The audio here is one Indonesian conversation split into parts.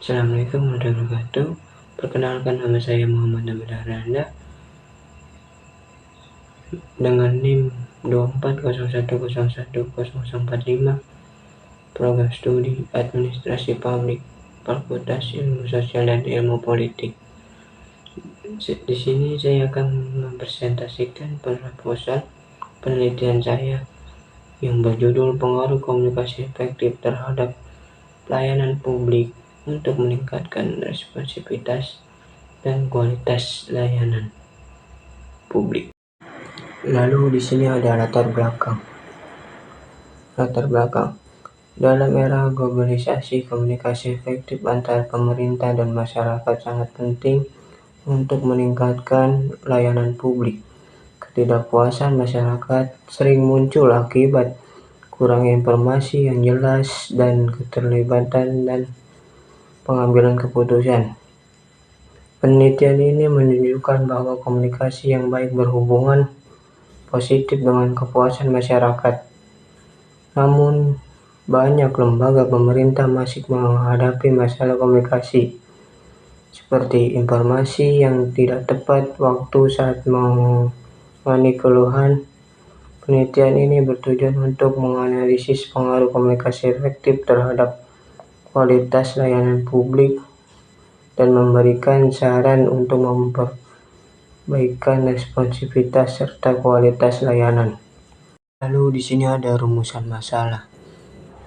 Assalamualaikum warahmatullahi wabarakatuh. Perkenalkan, nama saya Muhammad Nabil Aranda dengan NIM 2401101045, program studi Administrasi Publik, Fakultas Ilmu Sosial dan Ilmu Politik. Di sini saya akan mempresentasikan proposal penelitian saya yang berjudul pengaruh komunikasi efektif terhadap pelayanan publik untuk meningkatkan responsivitas dan kualitas layanan publik. Lalu di sini ada latar belakang. Dalam era globalisasi, komunikasi efektif antar pemerintah dan masyarakat sangat penting untuk meningkatkan layanan publik. Ketidakpuasan masyarakat sering muncul akibat kurangnya informasi yang jelas dan keterlibatan dan pengambilan keputusan. Penelitian ini menunjukkan bahwa komunikasi yang baik berhubungan positif dengan kepuasan masyarakat. Namun, banyak lembaga pemerintah masih menghadapi masalah komunikasi, seperti informasi yang tidak tepat waktu saat menangani keluhan. Penelitian ini bertujuan untuk menganalisis pengaruh komunikasi efektif terhadap kualitas layanan publik dan memberikan saran untuk memperbaikan responsivitas serta kualitas layanan. Lalu di sini ada rumusan masalah.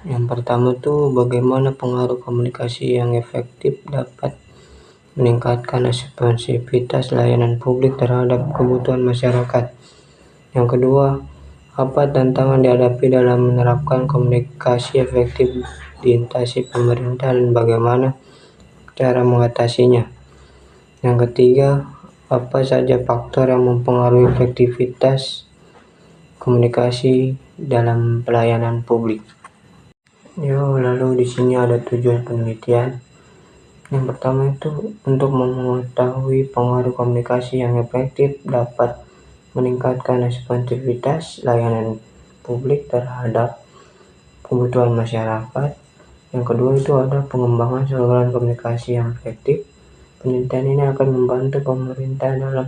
Yang pertama tuh bagaimana pengaruh komunikasi yang efektif dapat meningkatkan responsivitas layanan publik terhadap kebutuhan masyarakat. Yang kedua, apa tantangan dihadapi dalam menerapkan komunikasi efektif di instansi pemerintah dan bagaimana cara mengatasinya. Yang ketiga, apa saja faktor yang mempengaruhi efektivitas komunikasi dalam pelayanan publik. Lalu di sini ada tujuan penelitian. Yang pertama itu untuk mengetahui pengaruh komunikasi yang efektif dapat meningkatkan responsivitas layanan publik terhadap kebutuhan masyarakat. Yang kedua itu ada pengembangan saluran komunikasi yang efektif. Penelitian ini akan membantu pemerintah dalam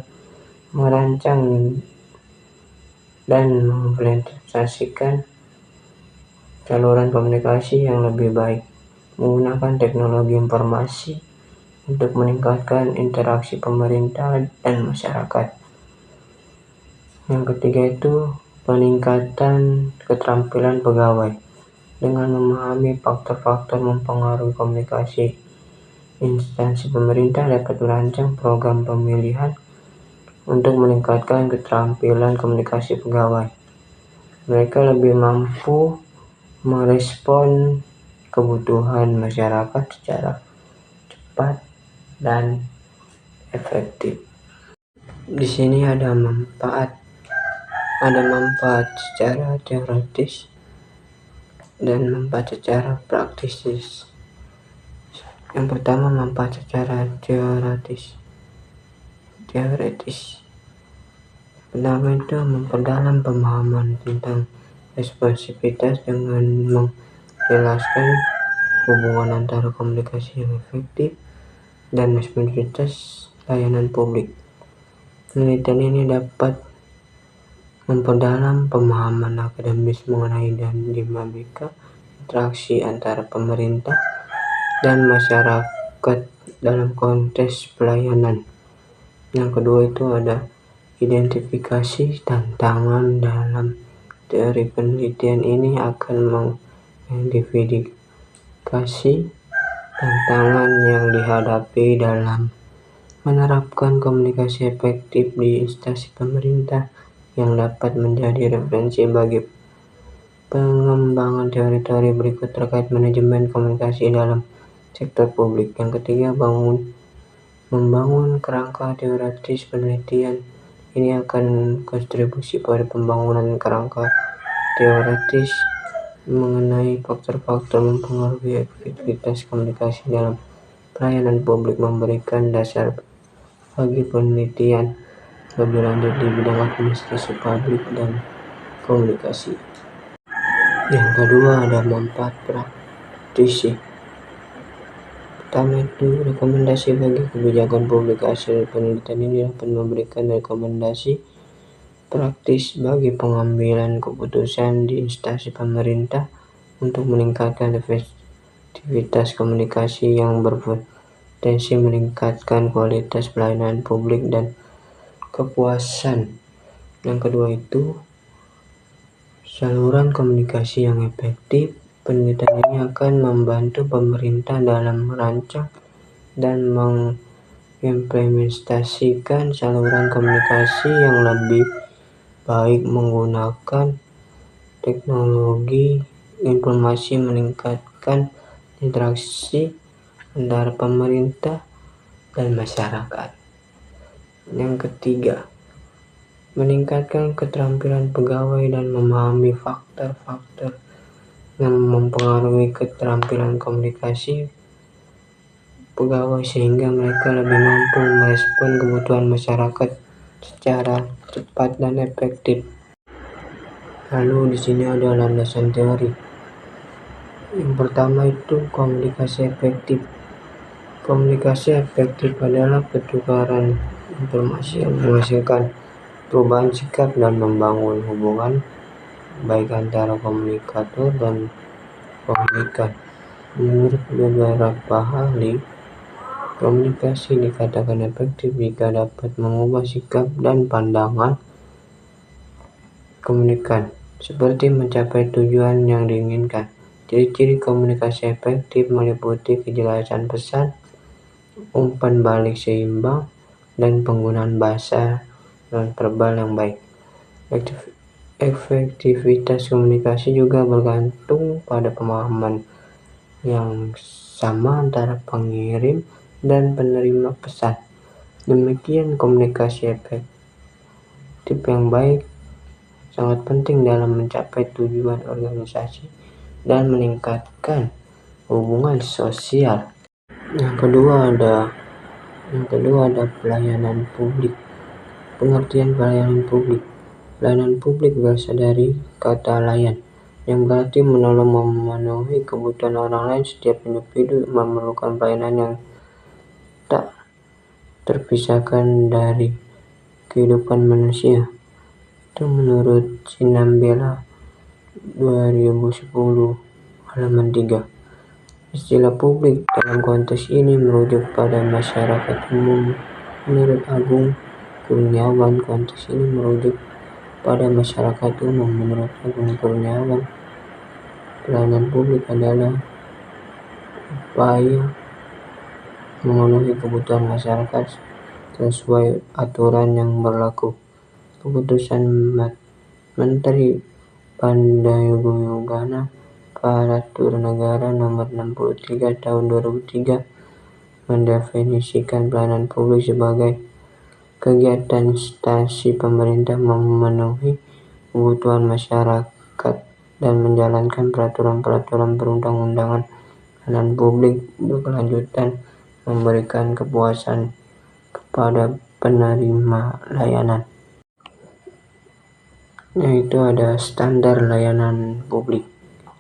merancang dan mengimplementasikan saluran komunikasi yang lebih baik, menggunakan teknologi informasi untuk meningkatkan interaksi pemerintah dan masyarakat. Yang ketiga itu peningkatan keterampilan pegawai. Dengan memahami faktor-faktor mempengaruhi komunikasi, instansi pemerintah dapat merancang program pemilihan untuk meningkatkan keterampilan komunikasi pegawai. Mereka lebih mampu merespon kebutuhan masyarakat secara cepat dan efektif. Di sini ada manfaat secara teoritis dan manfaat secara praktis. Yang pertama, manfaat secara teoritis. Pertama itu memperdalam pemahaman tentang responsivitas dengan menjelaskan hubungan antara komunikasi yang efektif dan responsivitas layanan publik. Penelitian ini dapat memperdalam pemahaman akademis mengenai dinamika interaksi antara pemerintah dan masyarakat dalam konteks pelayanan. Yang kedua itu ada identifikasi tantangan. Dalam teori penelitian ini akan mengidentifikasi tantangan yang dihadapi dalam menerapkan komunikasi efektif di instansi pemerintah yang dapat menjadi referensi bagi pengembangan teori-teori berikut terkait manajemen komunikasi dalam sektor publik. Yang ketiga, membangun kerangka teoritis. Penelitian ini akan kontribusi pada pembangunan kerangka teoritis mengenai faktor-faktor mempengaruhi efektivitas komunikasi dalam pelayanan publik, memberikan dasar bagi penelitian lebih lanjut di bidang administrasi publik dan komunikasi. Yang kedua ada manfaat praktisi. pertama itu rekomendasi bagi kebijakan publik. Hasil penelitian ini dapat memberikan rekomendasi praktis bagi pengambilan keputusan di instansi pemerintah untuk meningkatkan efektivitas komunikasi yang berpotensi meningkatkan kualitas pelayanan publik dan kepuasan. Yang kedua itu saluran komunikasi yang efektif. Penelitian ini akan membantu pemerintah dalam merancang dan mengimplementasikan saluran komunikasi yang lebih baik menggunakan teknologi informasi, meningkatkan interaksi antara pemerintah dan masyarakat. Yang ketiga, meningkatkan keterampilan pegawai dan memahami faktor-faktor yang mempengaruhi keterampilan komunikasi pegawai sehingga mereka lebih mampu merespon kebutuhan masyarakat secara cepat dan efektif. Lalu di sini ada landasan teori. Yang pertama itu komunikasi efektif. Komunikasi efektif adalah pertukaran informasi yang menghasilkan perubahan sikap dan membangun hubungan baik antara komunikator dan komunikan. Menurut beberapa ahli, komunikasi dikatakan efektif jika dapat mengubah sikap dan pandangan komunikan, seperti mencapai tujuan yang diinginkan. Ciri-ciri komunikasi efektif meliputi kejelasan pesan, umpan balik seimbang, dan penggunaan bahasa nonverbal yang baik. Efektivitas komunikasi juga bergantung pada pemahaman yang sama antara pengirim dan penerima pesan. Demikian komunikasi efektif yang baik sangat penting dalam mencapai tujuan organisasi dan meningkatkan hubungan sosial. Yang kedua ada pelayanan publik. Pengertian pelayanan publik. Pelayanan publik berasal dari kata layan, yang berarti menolong memenuhi kebutuhan orang lain. Setiap individu memerlukan pelayanan yang tak terpisahkan dari kehidupan manusia. Itu menurut Sinambela 2010 halaman 3. Istilah publik dalam konteks ini merujuk pada masyarakat umum. Menurut Agung Kurniawan, konteks ini merujuk pada masyarakat umum. Menurut Agung Kurniawan, pelayanan publik adalah upaya memenuhi kebutuhan masyarakat sesuai aturan yang berlaku. Keputusan Menteri Pandayugana Aparatur Negara Nomor 63 Tahun 2003 mendefinisikan pelayanan publik sebagai kegiatan instansi pemerintah memenuhi kebutuhan masyarakat dan menjalankan peraturan-peraturan perundang-undangan. Pelayanan publik berkelanjutan memberikan kepuasan kepada penerima layanan. Yaitu ada standar layanan publik.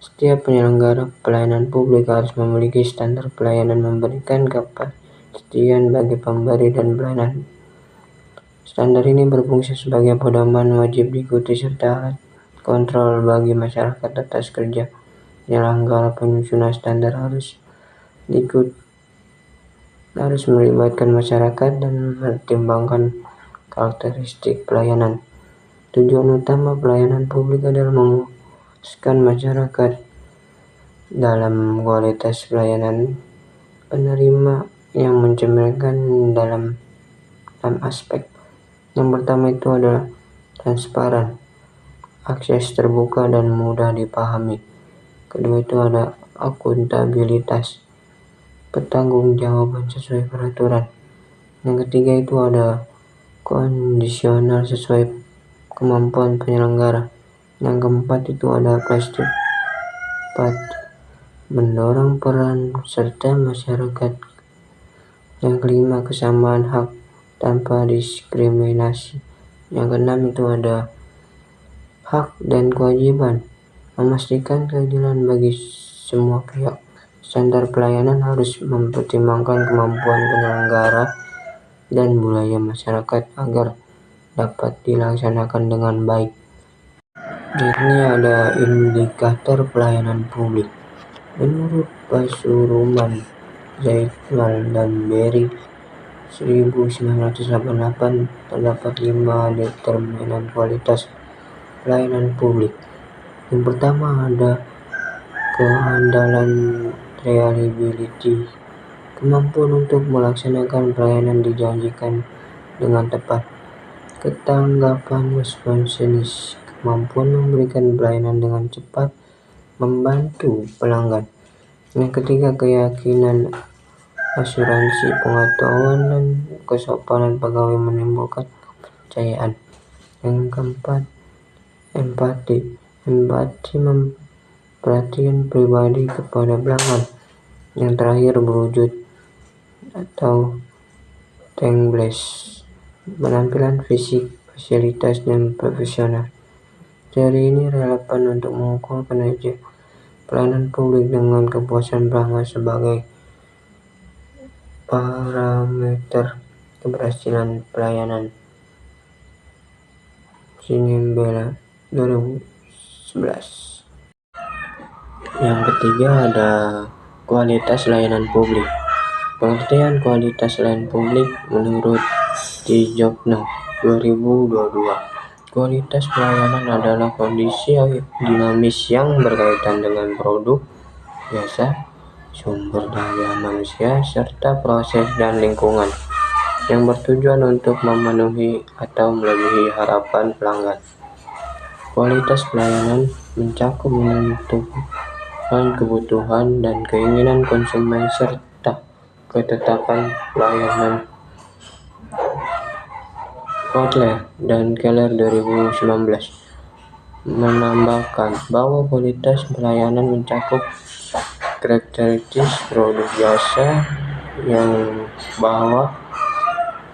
Setiap penyelenggara pelayanan publik harus memiliki standar pelayanan, memberikan kepastian bagi pemberi dan pelayanan. Standar ini berfungsi sebagai pedoman wajib diikuti serta alat kontrol bagi masyarakat atas kerja penyelenggara. Penyusunan standar harus melibatkan masyarakat dan mempertimbangkan karakteristik pelayanan. Tujuan utama pelayanan publik adalah memuaskan masyarakat dalam kualitas pelayanan penerima yang mencerminkan dalam 6 aspek. Yang pertama itu adalah transparan, akses terbuka dan mudah dipahami. Kedua itu ada akuntabilitas, pertanggungjawaban sesuai peraturan. Yang ketiga itu ada kondisional sesuai kemampuan penyelenggara. Yang keempat itu ada partisipatif, mendorong peran serta masyarakat. Yang kelima kesamaan hak tanpa diskriminasi. Yang keenam itu ada hak dan kewajiban, memastikan keadilan bagi semua pihak. Standar pelayanan harus mempertimbangkan kemampuan penyelenggara dan budaya masyarakat agar dapat dilaksanakan dengan baik. Ini ada indikator pelayanan publik. Menurut Pasuruman, Zaitmal, dan Berry 1988 terdapat 5 determinan kualitas pelayanan publik. Yang pertama ada keandalan reliability, kemampuan untuk melaksanakan pelayanan dijanjikan dengan tepat. Ketanggapan responsiveness, kemampuan memberikan pelayanan dengan cepat, membantu pelanggan. Yang ketiga, keyakinan, asuransi, pengetahuan, dan kesopanan pegawai menimbulkan kepercayaan. Yang keempat, empati, perhatian pribadi kepada pelanggan. Yang terakhir, berwujud atau thankless, penampilan fisik, fasilitas, dan profesional. Teori ini relevan untuk mengukur kinerja pelayanan publik dengan kepuasan pelanggan sebagai parameter keberhasilan pelayanan. Sinembela 2011. Yang ketiga ada kualitas layanan publik. Pengertian kualitas layanan publik menurut Tijokno 2022. Kualitas pelayanan adalah kondisi dinamis yang berkaitan dengan produk, jasa, sumber daya manusia, serta proses dan lingkungan yang bertujuan untuk memenuhi atau melebihi harapan pelanggan. Kualitas pelayanan mencakup menentukan kebutuhan dan keinginan konsumen serta ketetapan pelayanan. Kotler dan Keller 2019 menambahkan bahwa kualitas pelayanan mencakup karakteristik produk jasa yang bahwa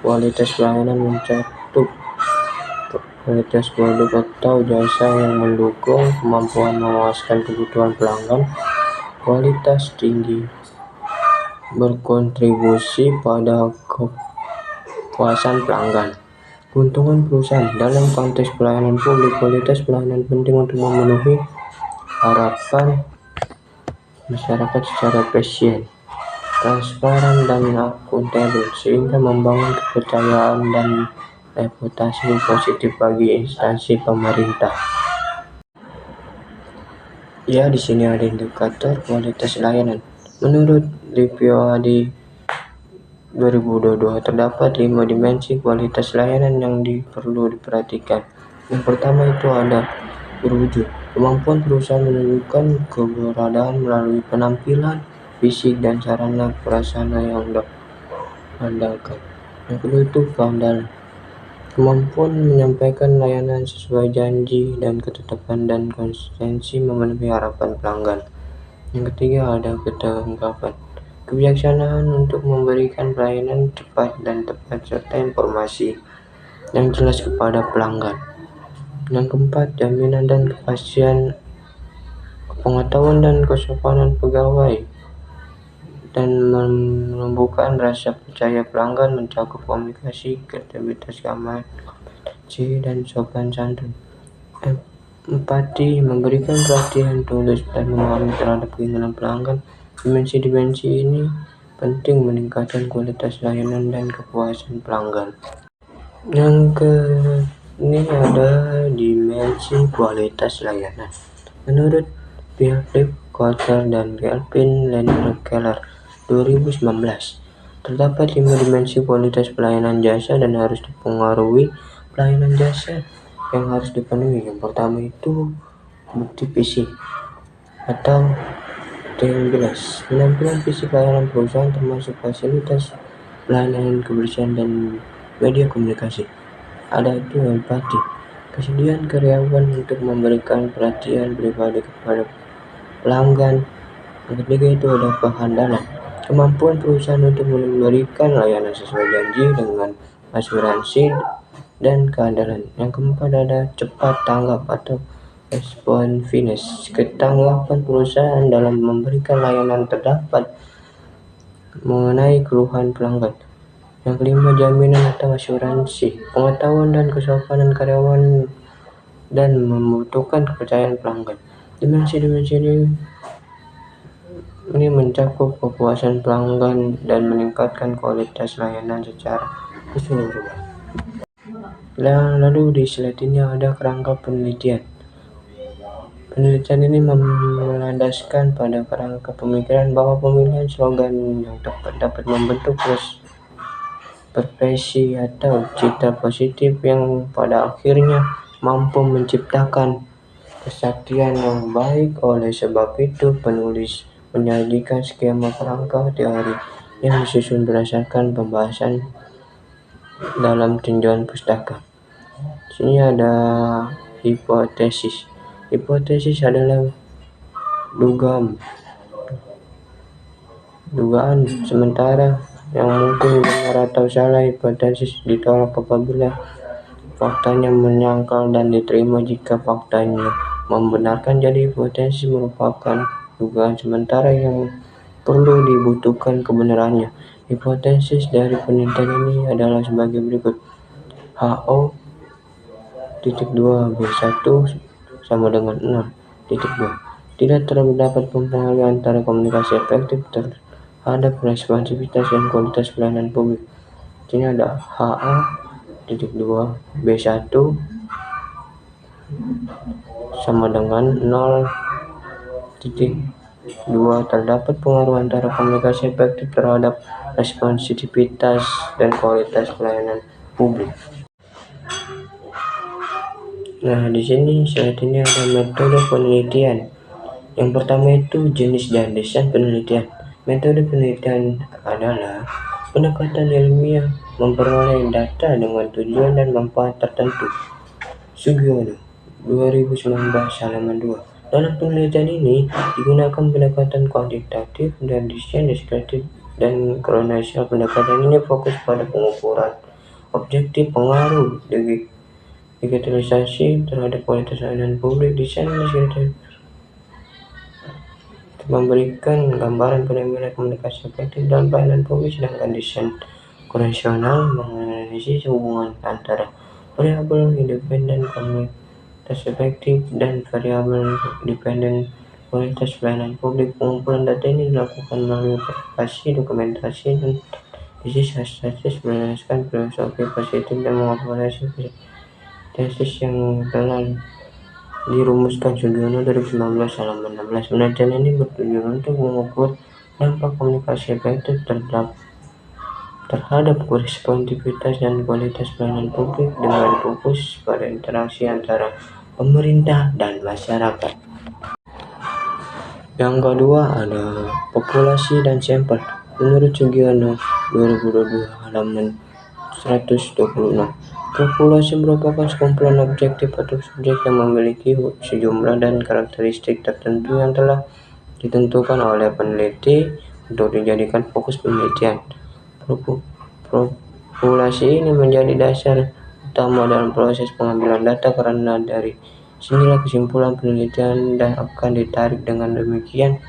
kualitas pelayanan mencakup kualitas produk atau jasa yang mendukung kemampuan memuaskan kebutuhan pelanggan. Kualitas tinggi berkontribusi pada kepuasan pelanggan. Keuntungan perusahaan dalam konteks pelayanan publik, kualitas pelayanan penting untuk memenuhi harapan masyarakat secara efisien, transparan, dan akuntabel, sehingga membangun kepercayaan dan reputasi positif bagi instansi pemerintah. Ya, di sini ada indikator kualitas layanan. Menurut Lipiodi 2022 terdapat 5 dimensi kualitas layanan yang perlu diperhatikan. Yang pertama itu ada berwujud, kemampuan perusahaan menunjukkan keberadaan melalui penampilan fisik dan sarana prasarana yang diandalkan. Yang kedua itu keandalan, kemampuan menyampaikan layanan sesuai janji dan ketetapan dan konsistensi memenuhi harapan pelanggan. Yang ketiga ada ketanggapan, kebijaksanaan untuk memberikan pelayanan cepat dan tepat serta informasi yang jelas kepada pelanggan. Yang keempat, jaminan dan kepastian, pengetahuan dan kesopanan pegawai dan menumbuhkan rasa percaya pelanggan, mencakup komunikasi, kredibilitas, keamanan, kompetensi, dan sopan santun. Empati, memberikan perhatian tulus dan memahami terhadap keinginan pelanggan. Dimensi-dimensi ini penting meningkatkan kualitas layanan dan kepuasan pelanggan. Yang ini ada dimensi kualitas layanan. Menurut Philip Kotler dan Kelvin Landry Keller 2019, terdapat 5 dimensi kualitas pelayanan jasa dan harus dipengaruhi pelayanan jasa yang harus dipenuhi. Yang pertama itu bukti fisik atau tanggless, penampilan fisik layanan perusahaan termasuk fasilitas pelayanan, kebersihan, dan media komunikasi. Ada itu empati, kesediaan karyawan untuk memberikan perhatian pribadi kepada pelanggan. Yang ketiga itu ada kehandalan, kemampuan perusahaan untuk memberikan layanan sesuai janji dengan asuransi dan keandalan. Yang keempat ada cepat tanggap atau responsiveness. Ketanggapan perusahaan dalam memberikan layanan terdapat mengenai keluhan pelanggan. Yang kelima, jaminan atau asuransi. Pengetahuan dan kesopanan karyawan dan membutuhkan kepercayaan pelanggan. Dimensi-dimensi ini mencakup kepuasan pelanggan dan meningkatkan kualitas layanan secara keseluruhan. Lalu di slide ini ada kerangka penelitian. Penelitian ini melandaskan pada kerangka pemikiran bahwa pemilihan slogan yang tepat dapat membentuk persepsi atau citra positif yang pada akhirnya mampu menciptakan kesaktian yang baik. Oleh sebab itu, penulis menyajikan skema kerangka teori yang disusun berdasarkan pembahasan dalam tinjauan pustaka. Sini ada hipotesis. Hipotesis adalah dugaan sementara yang mungkin benar atau salah. Hipotesis ditolak apabila faktanya menyangkal dan diterima jika faktanya membenarkan. Jadi hipotesis merupakan dugaan sementara yang perlu dibutuhkan kebenarannya. Hipotesis dari penelitian ini adalah sebagai berikut. HO.2B1 sama dengan 0.2. Tidak terdapat pengaruh antara komunikasi efektif terhadap responsivitas dan kualitas pelayanan publik. Ini ada HA.2B1 sama dengan 0.2. Terdapat pengaruh antara komunikasi efektif terhadap responsivitas dan kualitas pelayanan publik. Nah, di sini slide ini ada metode penelitian. Yang pertama itu jenis dan desain penelitian. Metode penelitian adalah pendekatan ilmiah memperoleh data dengan tujuan dan manfaat tertentu. Sugiono, 2019, halaman 2. Dalam penelitian ini digunakan pendekatan kuantitatif dan desain deskriptif dan kronologis. Pendekatan ini fokus pada pengukuran objektif pengaruh digitalisasi terhadap kualitas layanan publik. Desain deskriptif memberikan gambaran penampilan komunikasi efektif dalam pelayanan publik, sedangkan desain konvensional menganalisis hubungan antara variabel independen komunikasi efektif dan variabel dependen kualitas pelayanan publik. Pengumpulan data ini dilakukan melalui verifikasi, dokumentasi, dan analisis statistik berdasarkan filosofi positif dan mengevaluasi tesis yang telah dirumuskan Sugiono 2019, halaman 16. Penelitian ini bertujuan untuk mengukur dampak komunikasi efektif terhadap responsivitas dan kualitas pelayanan publik dengan fokus pada interaksi antara pemerintah dan masyarakat. Yang kedua ada populasi dan sampel. Menurut Sugiono 2022, halaman 126, populasi merupakan sekumpulan objektif atau subjek yang memiliki sejumlah dan karakteristik tertentu yang telah ditentukan oleh peneliti untuk dijadikan fokus penelitian. Populasi ini menjadi dasar utama dalam proses pengambilan data karena dari sinilah kesimpulan penelitian dan akan ditarik. Dengan demikian,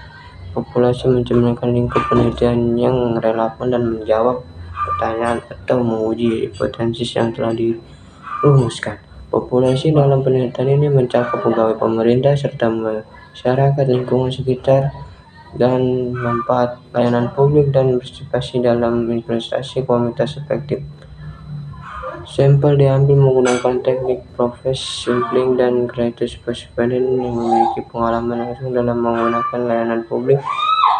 populasi mencerminkan lingkup penelitian yang relevan dan menjawab pertanyaan atau menguji hipotesis yang telah dirumuskan. Populasi dalam penelitian ini mencakup pegawai pemerintah serta masyarakat lingkungan sekitar dan manfaat layanan publik dan partisipasi dalam investasi komunitas efektif. Sampel diambil menggunakan teknik proses sampling dan kreatif responden yang memiliki pengalaman langsung dalam menggunakan layanan publik.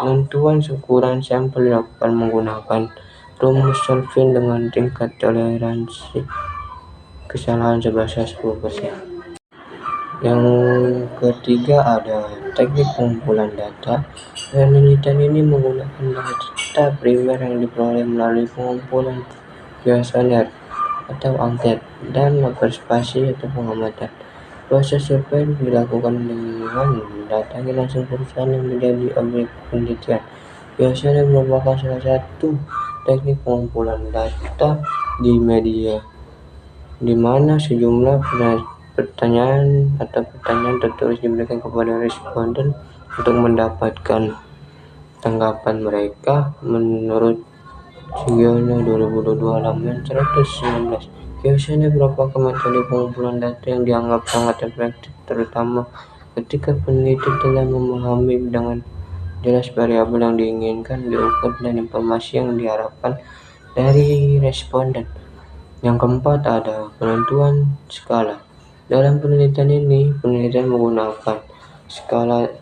Penentuan ukuran sampel dilakukan menggunakan rumus Solvin dengan tingkat toleransi kesalahan sebesar 10%. Yang ketiga ada teknik pengumpulan data. Penelitian ini menggunakan data primer yang diperoleh melalui pengumpulan kuesioner atau angket dan observasi atau pengamatan. Proses survei dilakukan dengan mendatangi langsung perusahaan yang menjadi objek penelitian. Kuesioner merupakan salah satu teknik pengumpulan data di media di mana sejumlah pertanyaan tertulis diberikan kepada responden untuk mendapatkan tanggapan mereka. Menurut Sugiono 2022 halaman 119, biasanya beberapa metode pengumpulan data yang dianggap sangat efektif, terutama ketika peneliti telah memahami dengan jelas variabel yang diinginkan diukur dan informasi yang diharapkan dari responden. Yang keempat ada penentuan skala. Dalam penelitian ini, penelitian menggunakan skala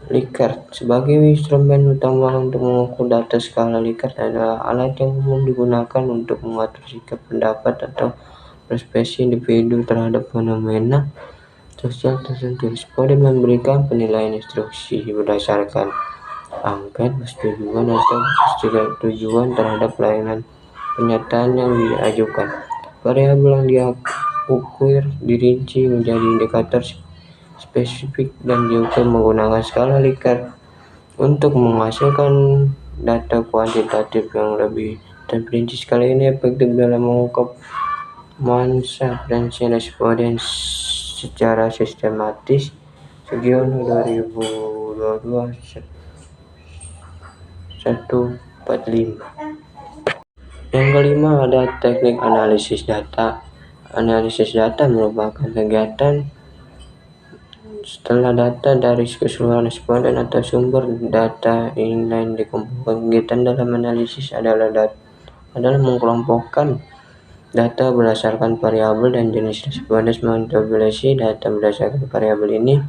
Likert sebagai instrumen utama untuk mengukur data. Skala Likert adalah alat yang umum digunakan untuk mengatur sikap, pendapat, atau persepsi individu terhadap fenomena sosial tertentu. Responden memberikan penilaian instruksi berdasarkan angket, persetujuan, atau persetujuan terhadap layanan pernyataan yang diajukan. Variabel yang diukur dirinci menjadi indikator spesifik dan diukur menggunakan skala Likert untuk menghasilkan data kuantitatif yang lebih terperinci. Skala ini efektif dalam mengungkap manfaat responden secara sistematis. Sugiono 2022 145. Yang kelima ada teknik analisis data. Analisis data merupakan kegiatan setelah data dari keseluruhan responden atau sumber data inline dikumpulkan. Kegiatan dalam analisis adalah mengelompokkan data berdasarkan variabel dan jenis. Responden mentabulasi data berdasarkan variabel ini.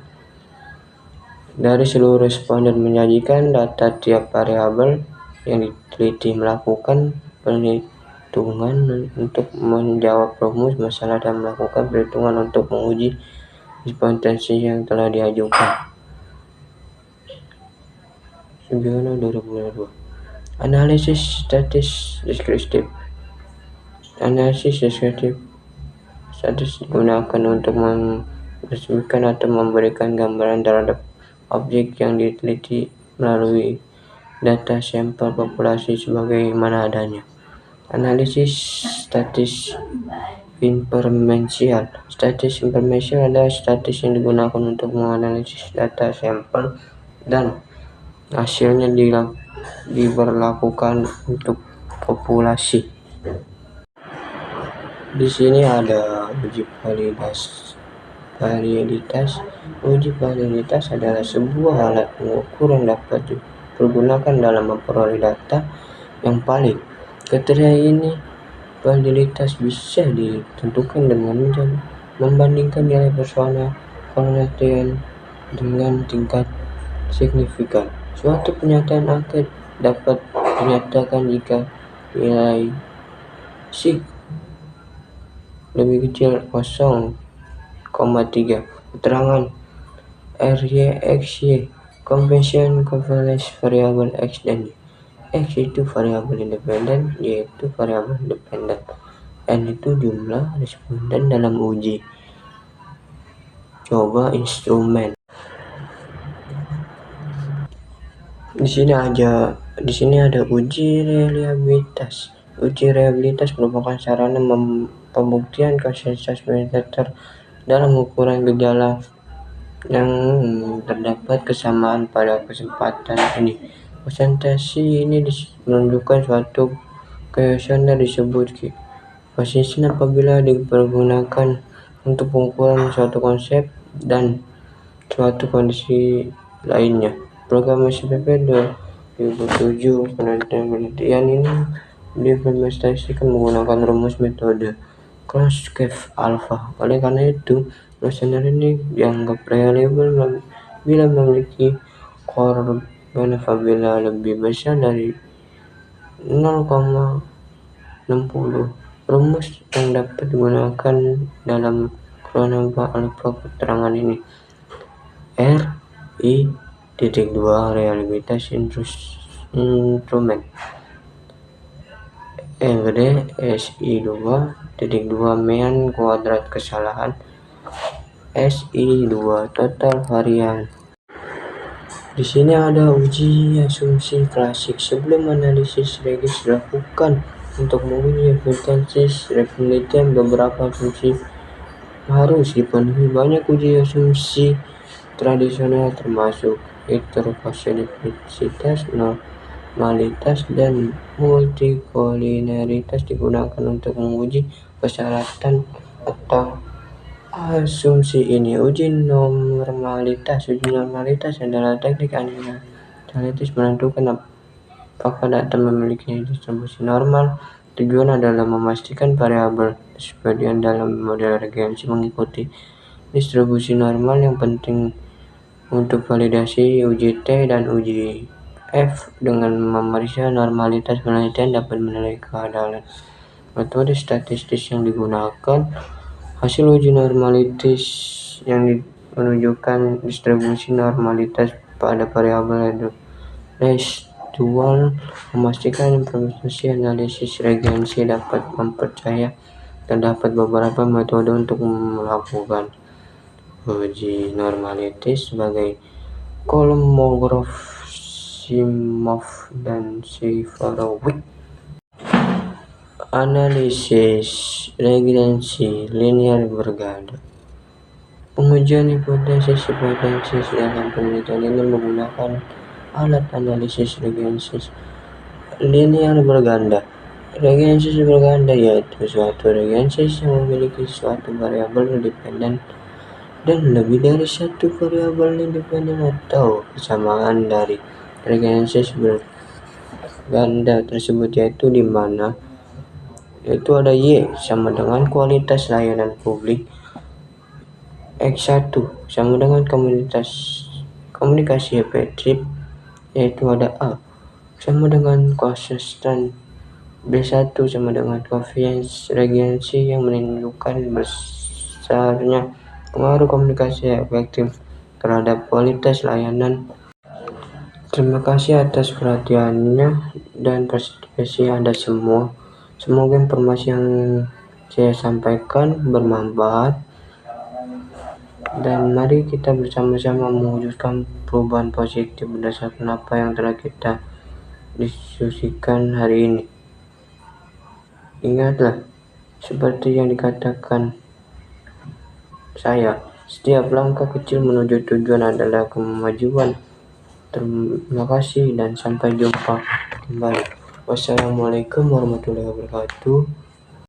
Dari seluruh responden menyajikan data tiap variabel yang diteliti, melakukan perhitungan untuk menjawab rumus masalah, dan melakukan perhitungan untuk menguji potensi yang telah diajukan. Sugiono 2022. Analisis statis deskriptif. Analisis deskriptif statis digunakan untuk meresmikan atau memberikan gambaran terhadap objek yang diteliti melalui data sampel populasi sebagaimana adanya. Analisis statis inferensial. Statis inferensial adalah statis yang digunakan untuk menganalisis data sampel dan hasilnya diberlakukan untuk populasi. Di sini ada uji validitas. Uji validitas adalah sebuah alat pengukur yang dapat dipergunakan dalam memperoleh data yang valid. Kriteria ini validitas bisa ditentukan dengan membandingkan nilai personal penelitian dengan tingkat signifikan. Suatu pernyataan angket dapat dinyatakan jika nilai sig lebih kecil 0,3. Keterangan RY/XY, convention confidence variabel X dan Y. X itu variabel independen, Y itu variabel dependen, N itu jumlah responden dalam uji coba instrumen. Di sini ada uji reliabilitas. Uji reliabilitas merupakan sarana pembuktian konsensus mediter dalam ukuran gejala yang terdapat kesamaan pada kesempatan ini. Presentasi ini menunjukkan suatu kuesioner disebut konsisten apabila dipergunakan untuk pengukuran suatu konsep dan suatu kondisi lainnya. Program SPP 2007 penelitian ini diimplementasikan menggunakan rumus metode Closed-Curve alpha. Oleh karena itu, kuesioner ini dianggap reliable bila memiliki korban apabila lebih besar dari 0,60. Rumus yang dapat digunakan dalam kronoba alpha keterangan ini RI.2 reliabilitas instrumen gede SI2.2 mean kuadrat kesalahan SI2 total varian. Di sini ada uji asumsi klasik. Sebelum analisis regis dilakukan untuk menguji evidensi penelitian, beberapa asumsi harus dipenuhi banyak uji asumsi tradisional termasuk heterogeneisitas, normalitas, dan multikolineritas digunakan untuk menguji persyaratan atau asumsi ini. Uji normalitas adalah teknik analitis menentukan apakah data memiliki distribusi normal. Tujuan adalah memastikan variabel sebagian dalam model regensi mengikuti distribusi normal yang penting untuk validasi uji T dan uji F. Dengan memeriksa normalitas, penelitian dapat menilai keadilan metode statistik yang digunakan. Hasil uji normalitas yang menunjukkan distribusi normalitas pada variabel residual memastikan implementasi analisis regensi dapat mempercaya. Terdapat beberapa metode untuk melakukan uji normalitas sebagai Kolmogorov, Simov, dan Shevardnadze. Analisis regensi linear berganda. Pengujian hipotesis dalam penelitian ini menggunakan alat analisis regensi linear berganda. Regensi berganda yaitu suatu regensi yang memiliki suatu variabel independen dan lebih dari satu variabel independen atau kesamaan dari regensi berganda tersebut, yaitu di mana yaitu ada Y sama dengan kualitas layanan publik, X1 sama dengan komunikasi efektif, yaitu ada A sama dengan konsisten, B1 sama dengan koefisien regensi yang menunjukkan besarnya pengaruh komunikasi efektif terhadap kualitas layanan. Terima kasih atas perhatiannya dan partisipasi Anda semua. Semoga informasi yang saya sampaikan bermanfaat, dan mari kita bersama-sama mewujudkan perubahan positif berdasarkan apa yang telah kita diskusikan hari ini. Ingatlah, seperti yang dikatakan saya, setiap langkah kecil menuju tujuan adalah kemajuan. Terima kasih dan sampai jumpa kembali. Wassalamualaikum warahmatullahi wabarakatuh.